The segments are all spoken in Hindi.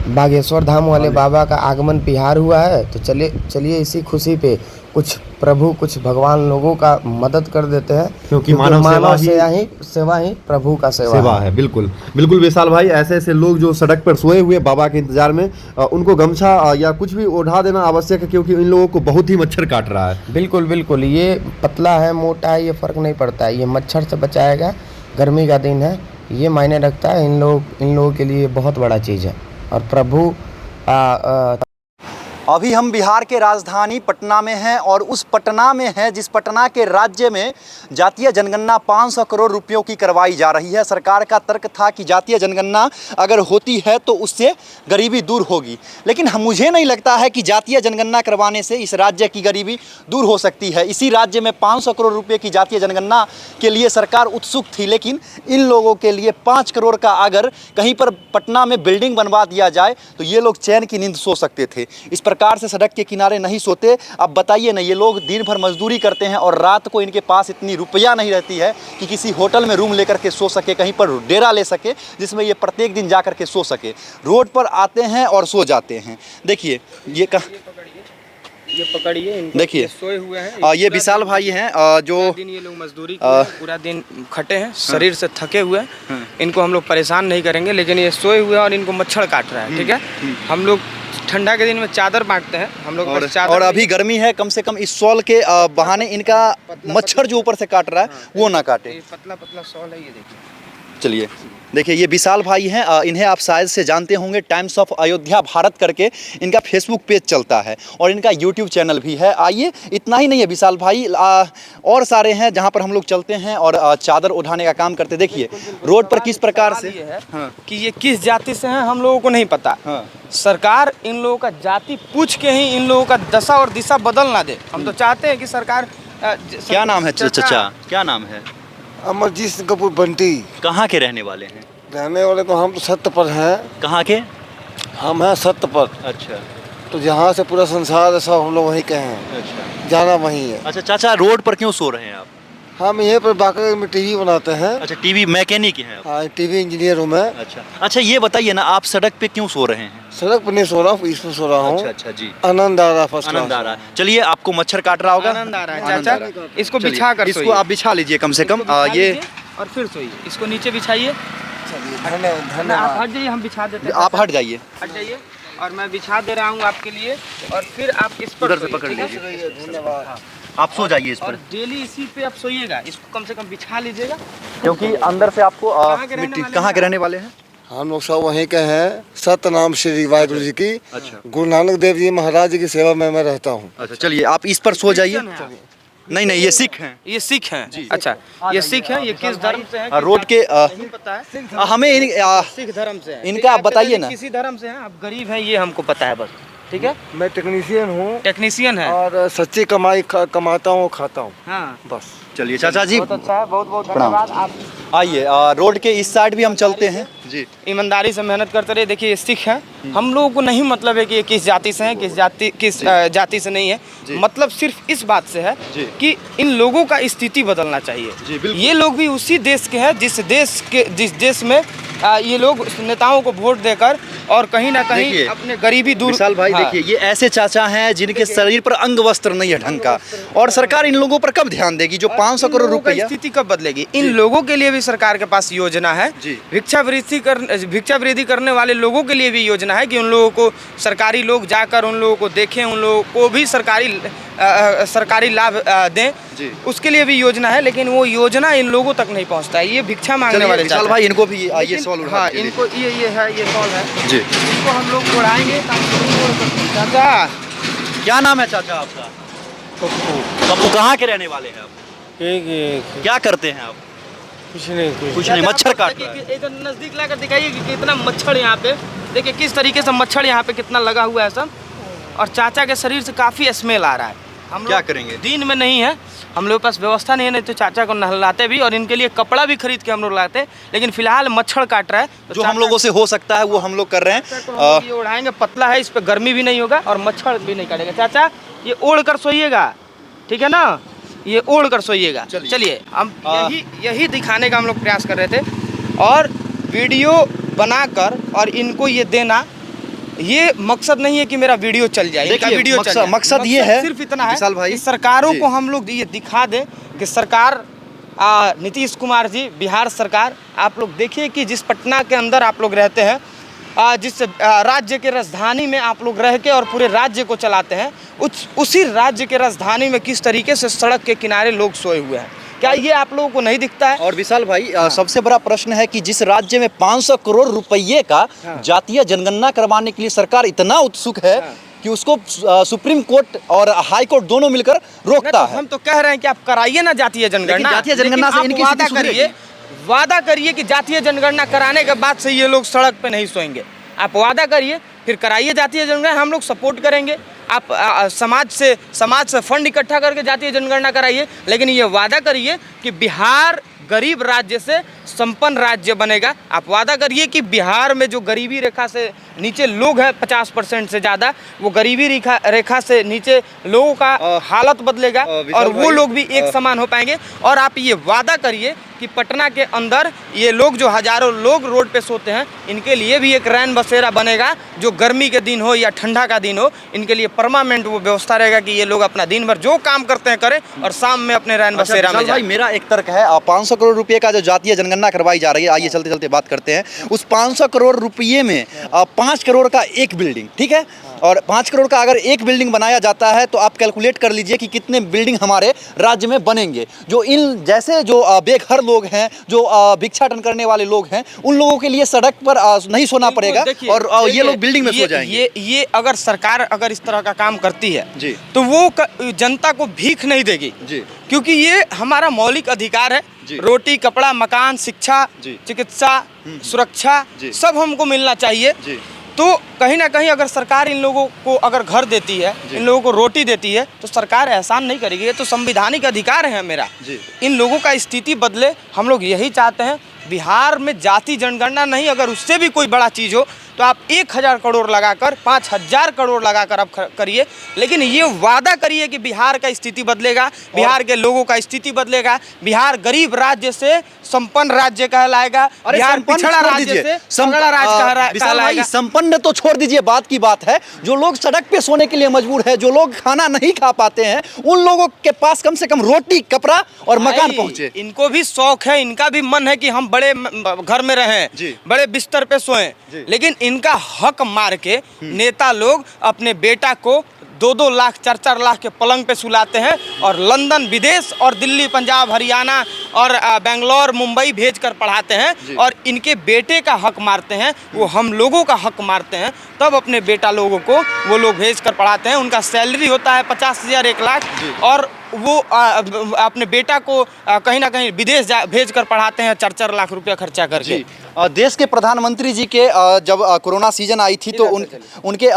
बागेश्वर धाम वाले बाबा का आगमन बिहार हुआ है, तो चलिए इसी खुशी पे कुछ भगवान लोगों का मदद कर देते हैं, क्योंकि मानव सेवा ही प्रभु का सेवा है। बिल्कुल बिल्कुल विशाल भाई, ऐसे ऐसे लोग जो सड़क पर सोए हुए बाबा के इंतजार में, उनको गमछा या कुछ भी ओढ़ा देना आवश्यक है, क्योंकि इन लोगों को बहुत ही मच्छर काट रहा है। बिल्कुल, ये पतला है मोटा है ये फर्क नहीं पड़ता है, ये मच्छर से बचाएगा। गर्मी का दिन है, ये मायने रखता है। इन लोगों के लिए बहुत बड़ा चीज़ है। और प्रभु अभी हम बिहार के राजधानी पटना में हैं और उस पटना में हैं जिस पटना के राज्य में जातीय जनगणना 500 करोड़ रुपयों की करवाई जा रही है। सरकार का तर्क था कि जातीय जनगणना अगर होती है तो उससे गरीबी दूर होगी, लेकिन मुझे नहीं लगता है कि जातीय जनगणना करवाने से इस राज्य की गरीबी दूर हो सकती है। इसी राज्य में 500 करोड़ रुपये की जातीय जनगणना के लिए सरकार उत्सुक थी, लेकिन इन लोगों के लिए 5 करोड़ का अगर कहीं पर पटना में बिल्डिंग बनवा दिया जाए तो ये लोग चैन की नींद सो सकते थे। इस प्रकार से सड़क के किनारे नहीं सोते। अब बताइए ना, ये लोग दिन भर मजदूरी करते हैं और रात को इनके पास इतनी रुपया नहीं रहती है कि किसी होटल में रूम लेकर के सो सके, कहीं पर डेरा ले सके जिसमें ये प्रत्येक दिन जा कर के सो सके। रोड पर आते हैं और सो जाते हैं। देखिए ये पकड़िए, देखिए सोए हुए हैं। ये विशाल भाई हैं जो दिन ये लोग मजदूरी पूरा दिन खटे हैं, शरीर से थके हुए हैं। इनको हम लोग परेशान नहीं करेंगे, लेकिन ये सोए हुए हैं और इनको मच्छर काट रहा है। ठीक है, हम लोग ठंडा के दिन में चादर बांटते हैं हम लोग, और अभी गर्मी है, कम से कम इस शॉल के बहाने इनका मच्छर जो ऊपर से काट रहा है वो ना काटे। पतला पतला शॉल है ये, देखिए। चलिए देखिए, ये विशाल भाई हैं। इन्हें आप शायद से जानते होंगे, टाइम्स ऑफ अयोध्या भारत करके इनका फेसबुक पेज चलता है और इनका यूट्यूब चैनल भी है। आइए, इतना ही नहीं है विशाल भाई, और सारे हैं जहां पर हम लोग चलते हैं और चादर उठाने का काम करते। देखिए रोड पर किस प्रकार से है कि ये किस जाति से हैं हम लोगों को नहीं पता। सरकार इन लोगों का जाति पूछ के ही इन लोगों का दशा और दिशा बदल ना दे। हम तो चाहते हैं कि सरकार क्या नाम है चाचा, क्या नाम है? अमरजीत सिंह कपूर बंटी। कहाँ के रहने वाले हैं? रहने वाले को हम तो सत्य पर हैं। कहाँ के? हम हैं सत्य पर। अच्छा, तो जहाँ से पूरा संसार है सब हम लोग वहीं के हैं। अच्छा, जाना वहीं है। अच्छा चाचा, रोड पर क्यों सो रहे हैं आप? हम यहीं पर बाकी में टीवी बनाते हैं। अच्छा, टीवी मैकेनिक हैं आप? हाँ, टीवी इंजीनियर हूँ मैं। अच्छा, ये बताइए ना, आप सड़क पे क्यों सो रहे हैं? सड़क पर नहीं सो रहा हूँ, इस पर सो रहा हूँ। अच्छा जी, आनंद आ रहा, फर्स्ट आनंद आ रहा है। चलिए, आपको मच्छर काट रहा होगा, आनंद आ रहा है चाचा। इसको बिछा कर इसको आप बिछा लीजिए कम से कम। ये और फिर सोइए, इसको नीचे बिछाइए। धन्यवाद। आप हट जाइए, हम बिछा देते हैं। आप हट जाइए, हट जाइए, और मैं बिछा दे रहा हूँ आपके लिए। और फिर आप इस पर उधर से पकड़ लीजिए। धन्यवाद। आप सो जाइए इस और पर, डेली इसी पे आप सोइएगा। इसको कम से कम बिछा लीजिएगा, क्योंकि अंदर से आपको मिट्टी। कहाँ के रहने वाले हैं? हम लोग सब वहीं के हैं। सत्य नाम श्री वाहिगुरु जी की। अच्छा, गुरु नानक देव जी महाराज जी की सेवा में मैं रहता हूँ। अच्छा, चलिए आप इस पर सो जाइए। नहीं, ये सिख हैं। ये सिख हैं। अच्छा, ये सिख हैं। ये किस धर्म से हैं? रोड के नहीं पता है हमें सिख धर्म से हैं। इनका आप बताइए ना। किसी धर्म से हैं, आप गरीब हैं ये हमको पता है बस। ठीक है, मैं टेक्नीशियन हूँ। टेक्नीशियन है और सच्ची कमाई कमाता हूँ, खाता हूँ। हाँ, बस। चलिए चाचा जी, बहुत अच्छा है, बहुत बहुत धन्यवाद। आप आइए, रोड के इस साइड भी हम चलते हैं जी। ईमानदारी से मेहनत करते रहे। देखिए, ये सिख हैं। हम लोगों को नहीं मतलब है कि ये किस जाति से हैं, किस जाति से नहीं है। मतलब सिर्फ इस बात से है कि इन लोगों का स्थिति बदलना चाहिए। ये लोग भी उसी देश के हैं जिस देश में ये लोग नेताओं को वोट देकर और कहीं ना कहीं अपने गरीबी दूर। विशाल भाई, देखिए ये ऐसे चाचा हैं जिनके शरीर पर अंग वस्त्र नहीं है ढंग का, और सरकार इन लोगों पर कब ध्यान देगी? जो 500 करोड़ रुपया, स्थिति कब बदलेगी? इन लोगों के लिए भी सरकार के पास योजना है। भिक्षा वृद्धि करने वाले लोगों के लिए भी योजना है कि उन लोगों को सरकारी लोग जाकर उन लोगों को देखें, उन लोगों को भी सरकारी लाभ दें, उसके लिए भी योजना है। लेकिन वो योजना इन लोगों तक नहीं पहुंचता है। ये भिक्षा मांगने वाले विशाल भाई, इनको भी ये सॉल उठा। हाँ, इनको ये है, ये सॉल है जी। इसको हम लोग उड़ाएंगे। चाचा, क्या नाम है चाचा आपका? पप्पू। कहाँ के रहने वाले हैं आप? क्या करते हैं आप? कुछ नहीं। कुछ नहीं, मच्छर काट रहा है। इधर नजदीक लाकर दिखाइए कि कितना मच्छर यहाँ पे। देखिए किस तरीके से मच्छर यहाँ पे कितना लगा हुआ है सब। और चाचा के शरीर से काफ़ी स्मेल आ रहा है। हम क्या करेंगे? दिन में नहीं है, हम लोग के पास व्यवस्था नहीं है, नहीं तो चाचा को नहलाते भी और इनके लिए कपड़ा भी खरीद के हम लोग लाते। लेकिन फिलहाल मच्छर काट रहा है, तो जो हम लोगों से हो सकता है वो हम लोग कर रहे हैं। ये उड़ाएंगे, पतला है, इस पर गर्मी भी नहीं होगा और मच्छर भी नहीं काटेगा। चाचा, ये ओढ़ कर सोइएगा, ठीक है ना? ये ओढ़ कर सोइएगा। चलिए, हम यही दिखाने का हम लोग प्रयास कर रहे थे और वीडियो बनाकर और इनको ये देना ये मकसद नहीं है कि मेरा वीडियो चल जाए, इनका देखिए, वीडियो चल जाए। मकसद ये है सिर्फ इतना है विशाल भाई कि सरकारों जी। को हम लोग ये दिखा दें कि सरकार नीतीश कुमार जी, बिहार सरकार, आप लोग देखिए कि जिस पटना के अंदर आप लोग रहते हैं, जिस राज्य के राजधानी में आप लोग रह के और पूरे राज्य को चलाते हैं, उसी राज्य के राजधानी में किस तरीके से सड़क के किनारे लोग सोए हुए हैं। क्या ये आप लोगों को नहीं दिखता है? और विशाल भाई सबसे बड़ा प्रश्न है कि जिस राज्य में 500 करोड़ रुपये का जातीय जनगणना करवाने के लिए सरकार इतना उत्सुक है कि उसको सुप्रीम कोर्ट और हाई कोर्ट दोनों मिलकर रोकता है। हम तो कह रहे हैं कि आप कराइए ना जातीय जनगणना, जातीय जनगणना से इनकी वादा स्थिति करिए, वादा करिए कि जातीय जनगणना कराने के बाद से ये लोग सड़क पे नहीं सोएंगे। आप वादा करिए, फिर कराइए जातीय जनगणना, हम लोग सपोर्ट करेंगे। आप समाज से फंड इकट्ठा करके जातीय जनगणना कराइए, लेकिन ये वादा करिए कि बिहार गरीब राज्य से संपन्न राज्य बनेगा। आप वादा करिए कि बिहार में जो गरीबी रेखा से नीचे लोग हैं 50% से ज़्यादा, वो गरीबी रेखा से नीचे लोगों का हालत बदलेगा और वो लोग भी एक समान हो पाएंगे। और आप ये वादा करिए कि पटना के अंदर ये लोग जो हज़ारों लोग रोड पे सोते हैं, इनके लिए भी एक रैन बसेरा बनेगा, जो गर्मी के दिन हो या ठंडा का दिन हो, इनके लिए परमानेंट वो व्यवस्था रहेगा कि ये लोग अपना दिन भर जो काम करते हैं करें और शाम में अपने रैन बसेरा में भाई, जाएं। मेरा एक तर्क है, 500 करोड़ रुपए का जो जातीय जनगणना करवाई जा रही है, आइए चलते चलते बात करते हैं। उस 500 करोड़ रुपये में 5 करोड़ का एक बिल्डिंग, ठीक है, और 5 करोड़ का अगर एक बिल्डिंग बनाया जाता है तो आप कैलकुलेट कर लीजिए कि कितने बिल्डिंग हमारे राज्य में बनेंगे। जो इन जैसे जो बेघर लोग हैं, जो भिक्षाटन करने वाले लोग हैं, उन लोगों के लिए सड़क पर नहीं सोना पड़ेगा और ये लोग बिल्डिंग में सो जाएंगे। ये अगर सरकार अगर इस तरह का काम करती है जी, तो वो जनता को भीख नहीं देगी जी, क्योंकि ये हमारा मौलिक अधिकार है। रोटी, कपड़ा, मकान, शिक्षा, चिकित्सा, सुरक्षा सब हमको मिलना चाहिए। तो कहीं ना कहीं अगर सरकार इन लोगों को अगर घर देती है, इन लोगों को रोटी देती है, तो सरकार एहसान नहीं करेगी। ये तो संवैधानिक अधिकार है मेरा। इन लोगों का स्थिति बदले, हम लोग यही चाहते हैं। बिहार में जाति जनगणना नहीं, अगर उससे भी कोई बड़ा चीज़ हो तो आप 1000 करोड़ लगाकर, 5000 करोड़ लगाकर आप करिए, लेकिन ये वादा करिए कि बिहार का स्थिति बदलेगा, बिहार के लोगों का स्थिति बदलेगा, बिहार गरीब राज्य से संपन्न राज्य कहलाएगा, बिहार पिछड़ा राज्य से तगड़ा राज्य कहलाएगा। संपन्न तो छोड़ दीजिए, बात की बात है, जो लोग सड़क पे सोने के लिए मजबूर है, जो लोग खाना नहीं खा पाते हैं, उन लोगों के पास कम से कम रोटी, कपड़ा और मकान पहुंचे। इनको भी शौक है, इनका भी मन है कि हम बड़े घर में रहें, बड़े बिस्तर पे सोएं, लेकिन इनका हक मार के नेता लोग अपने बेटा को 2-2 लाख 4-4 लाख के पलंग पे सुलाते हैं और लंदन, विदेश और दिल्ली, पंजाब, हरियाणा और बेंगलोर, मुंबई भेज कर पढ़ाते हैं और इनके बेटे का हक मारते हैं, वो हम लोगों का हक मारते हैं। तब अपने बेटा लोगों को वो लोग भेज कर पढ़ाते हैं। उनका सैलरी होता है 50,000 1 लाख और वो अपने बेटा को कहीं ना कहीं विदेश भेज कर पढ़ाते हैं 4-4 लाख रुपया खर्चा करके। देश के प्रधानमंत्री जी के जब कोरोना सीजन आई थी तो उनके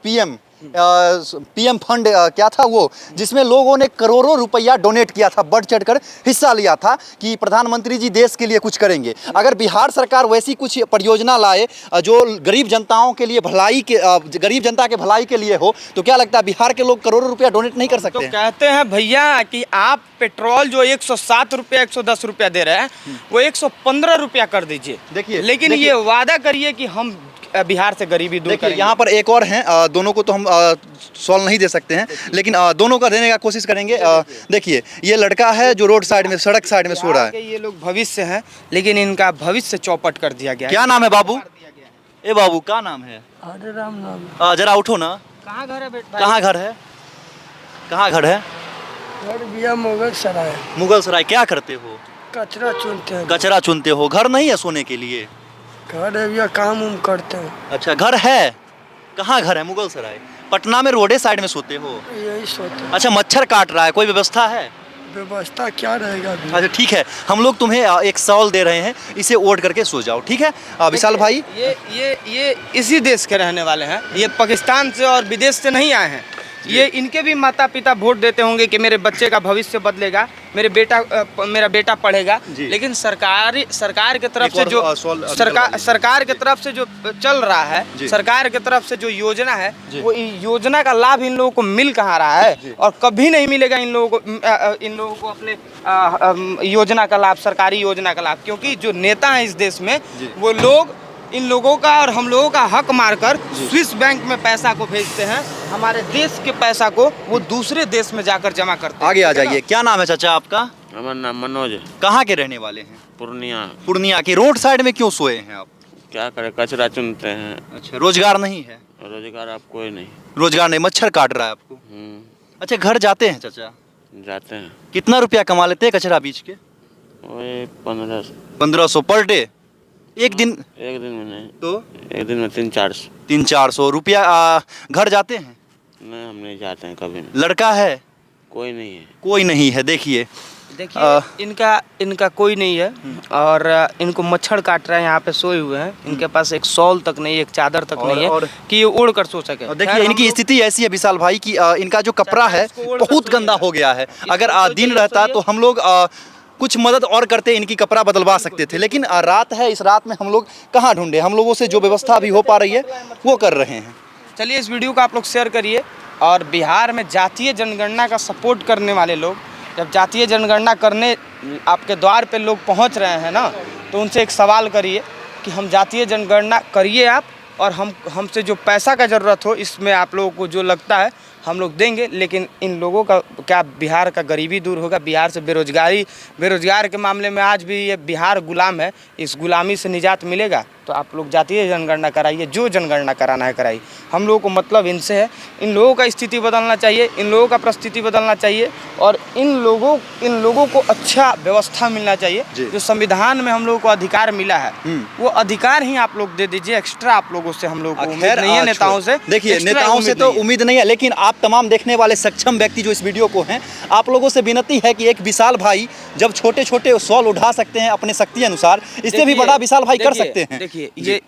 पीएम फंड क्या था वो, जिसमें लोगों ने करोड़ों रुपया डोनेट किया था, बढ़ चढ़कर हिस्सा लिया था कि प्रधानमंत्री जी देश के लिए कुछ करेंगे। अगर बिहार सरकार वैसी कुछ परियोजना लाए जो गरीब जनताओं के लिए गरीब जनता के भलाई के लिए हो, तो क्या लगता है बिहार के लोग करोड़ों रुपया डोनेट नहीं कर सकते? तो कहते हैं भैया कि आप पेट्रोल जो 107 रुपया 110 रुपया दे रहे हैं वो 115 रुपया कर दीजिए। देखिए, लेकिन ये वादा करिए कि हम बिहार से गरीबी दूर करेंगे। यहाँ पर एक और हैं, दोनों को तो हम सॉल्व नहीं दे सकते हैं, लेकिन दोनों का देने का कोशिश करेंगे। देखिए, ये लड़का है जो रोड साइड में, सड़क साइड में सो रहा है। ये लोग भविष्य हैं, लेकिन इनका भविष्य चौपट कर दिया गया। क्या नाम है बाबू? ए बाबू, क्या नाम है? हरे राम नाम। जरा उठो ना। कहाँ घर है बेटा? कहाँ घर है? कहाँ घर है? घर भैया मुगल सराय। मुगल सराय। क्या करते हो? कचरा चुनते हैं। कचरा चुनते हो। घर नहीं है सोने के लिए? घर है भैया, काम उम करते हैं। अच्छा, घर है। कहाँ घर है? मुगल सराय। पटना में रोडे साइड में सोते हो? यही सोते हैं। अच्छा, मच्छर काट रहा है, कोई व्यवस्था है? व्यवस्था क्या रहेगा भैया? अच्छा ठीक है, हम लोग तुम्हें एक सवाल दे रहे हैं, इसे ओढ़ करके सो जाओ, ठीक है? विशाल भाई, ये इसी देश के रहने वाले हैं, ये पाकिस्तान से और विदेश से नहीं आए हैं। ये इनके भी माता पिता वोट देते होंगे कि मेरे बच्चे का भविष्य बदलेगा, मेरा बेटा पढ़ेगा, लेकिन सरकार की तरफ से जो सरकार की तरफ से जो चल रहा है, सरकार की तरफ से जो योजना है, वो योजना का लाभ इन लोगों को मिल कहाँ रहा है और कभी नहीं मिलेगा इन लोगों को अपने योजना का लाभ, सरकारी योजना का लाभ, क्योंकि जो नेता हैं इस देश में वो लोग इन लोगों का और हम लोगों का हक मारकर स्विस बैंक में पैसा को भेजते हैं, हमारे देश के पैसा को वो दूसरे देश में जाकर जमा करते हैं। आगे आ जाइए, क्या नाम है चाचा आपका? हमारा नाम मनोज है, कहाँ के रहने वाले हैं? पूर्णिया। पूर्णिया के। रोड साइड में क्यों सोए हैं आप? क्या करें, कचरा चुनते हैं। अच्छा, रोजगार नहीं है? रोजगार आप कोई नहीं। रोजगार नहीं, मच्छर काट रहा है आपको। अच्छा, घर जाते हैं चाचा? जाते हैं। कितना रुपया कमा लेते हैं कचरा बीच के? वही 1500। 1500 पर डे? एक दिन में नहीं तो? एक दिन में 300-400। 300-400 रुपया। घर जाते हैं? नहीं, हम नहीं जाते हैं कभी नहीं। लड़का है? कोई नहीं है। कोई नहीं है। देखिए इनका कोई नहीं है और इनको मच्छर काट रहा है, यहाँ पे सोए हुए हैं। इनके पास एक शॉल तक नहीं, एक चादर तक नहीं है कि ये उड़ कर सो सके। देखिए इनकी स्थिति ऐसी है विशाल भाई कि इनका जो कपड़ा है बहुत गंदा हो गया है। अगर दिन रहता तो हम लोग कुछ मदद और करते, इनकी कपड़ा बदलवा सकते थे, लेकिन रात है, इस रात में हम लोग कहाँ ढूंढे? हम लोगों से जो व्यवस्था अभी हो पा रही है वो कर रहे हैं। चलिए इस वीडियो को आप लोग शेयर करिए। और बिहार में जातीय जनगणना का सपोर्ट करने वाले लोग, जब जातीय जनगणना करने आपके द्वार पे लोग पहुंच रहे हैं ना, तो उनसे एक सवाल करिए कि हम जातीय जनगणना करिए आप, और हमसे जो पैसा का ज़रूरत हो इसमें आप लोगों को जो लगता है हम लोग देंगे। लेकिन इन लोगों का क्या बिहार का गरीबी दूर होगा? बिहार से बेरोजगार के मामले में आज भी ये बिहार गुलाम है। इस गुलामी से निजात मिलेगा तो आप लोग जातीय जनगणना कराइए, जो जनगणना कराना है कराइए। हम लोगों को मतलब इनसे है। इन लोगों का स्थिति बदलना चाहिए, इन लोगों का परिस्थिति बदलना चाहिए, और इन लोगों को अच्छा व्यवस्था मिलना चाहिए। जो संविधान में हम लोगों को अधिकार मिला है वो अधिकार ही आप लोग दे दीजिए। एक्स्ट्रा आप लोगों से हम लोग उम्मीद नहीं है, नेताओं से। देखिए नेताओं से तो उम्मीद नहीं है, लेकिन आप तमाम देखने वाले सक्षम व्यक्ति जो इस वीडियो को हैं, आप लोगों से विनती है कि एक विशाल भाई जब छोटे छोटे सवाल उठा सकते हैं अपने शक्ति अनुसार, इससे भी बड़ा विशाल भाई कर सकते हैं। देखिए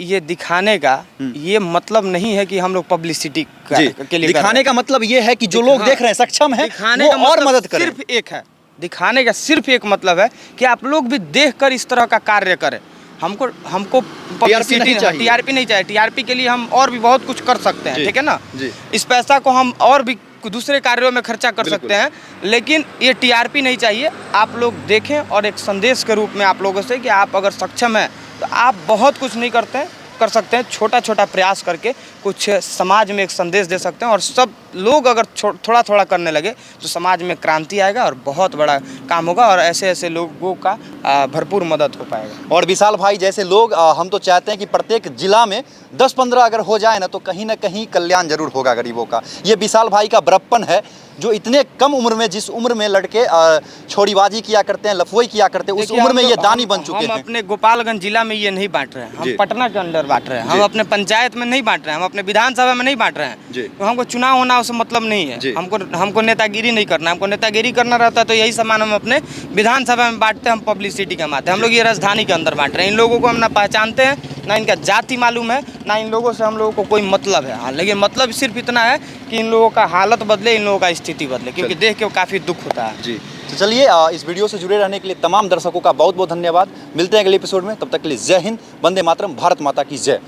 ये दिखाने का ये मतलब नहीं है कि हम लोग पब्लिसिटी के लिए दिखाने का मतलब ये है कि जो लोग देख रहे हैं सक्षम है वो और मदद करें। सिर्फ एक है, दिखाने का सिर्फ एक मतलब है कि आप लोग भी देखकर इस तरह का कार्य करें। हमको टीआरपी नहीं चाहिए। टीआरपी के लिए हम और भी बहुत कुछ कर सकते हैं, ठीक है ना। इस पैसा को हम और भी दूसरे कार्यों में खर्चा कर सकते हैं, लेकिन ये टीआरपी नहीं चाहिए। आप लोग देखें और एक संदेश के रूप में आप लोगों से कि आप अगर सक्षम हैं तो आप बहुत कुछ नहीं कर सकते हैं, छोटा छोटा प्रयास करके कुछ समाज में एक संदेश दे सकते हैं। और सब लोग अगर थोड़ा थोड़ा करने लगे तो समाज में क्रांति आएगा और बहुत बड़ा काम होगा, और ऐसे ऐसे लोगों का भरपूर मदद हो पाएगा। और विशाल भाई जैसे लोग हम तो चाहते हैं कि प्रत्येक जिला में 10-15 अगर हो जाए ना कहीं कल्याण जरूर होगा गरीबों का। ये विशाल भाई का बड़प्पन है, जो इतने कम उम्र में, जिस उम्र में लड़के छोड़ीबाजी किया करते हैं, लफोई किया करते हैं, उस उम्र में ये दानी बन चुके हैं। हम अपने गोपालगंज जिला में ये नहीं बांट रहे हैं, हम पटना के अंदर बांट रहे हैं। हम अपने पंचायत में नहीं बांट रहे हैं, हम अपने विधानसभा में नहीं बांट रहे हैं। तो हमको चुनाव होना उससे मतलब नहीं है। हमको नेतागिरी नहीं करना। हमको नेतागिरी करना रहता तो यही सामान हम अपने विधानसभा में बांटते हैं, हम पब्लिसिटी कमाते हैं। हम लोग ये राजधानी के अंदर बांट रहे हैं। इन लोगों को हम ना पहचानते हैं, ना इनका जाति मालूम है, ना इन लोगों से हम लोगों को कोई मतलब है। हाँ, लेकिन मतलब सिर्फ इतना है कि इन लोगों का हालत बदले, इन लोगों का स्थिति बदले, क्योंकि देख के काफ़ी दुख होता है। जी तो चलिए, इस वीडियो से जुड़े रहने के लिए तमाम दर्शकों का बहुत बहुत धन्यवाद। मिलते हैं अगले एपिसोड में, तब तक के लिए जय हिंद, वंदे मातरम, भारत माता की जय।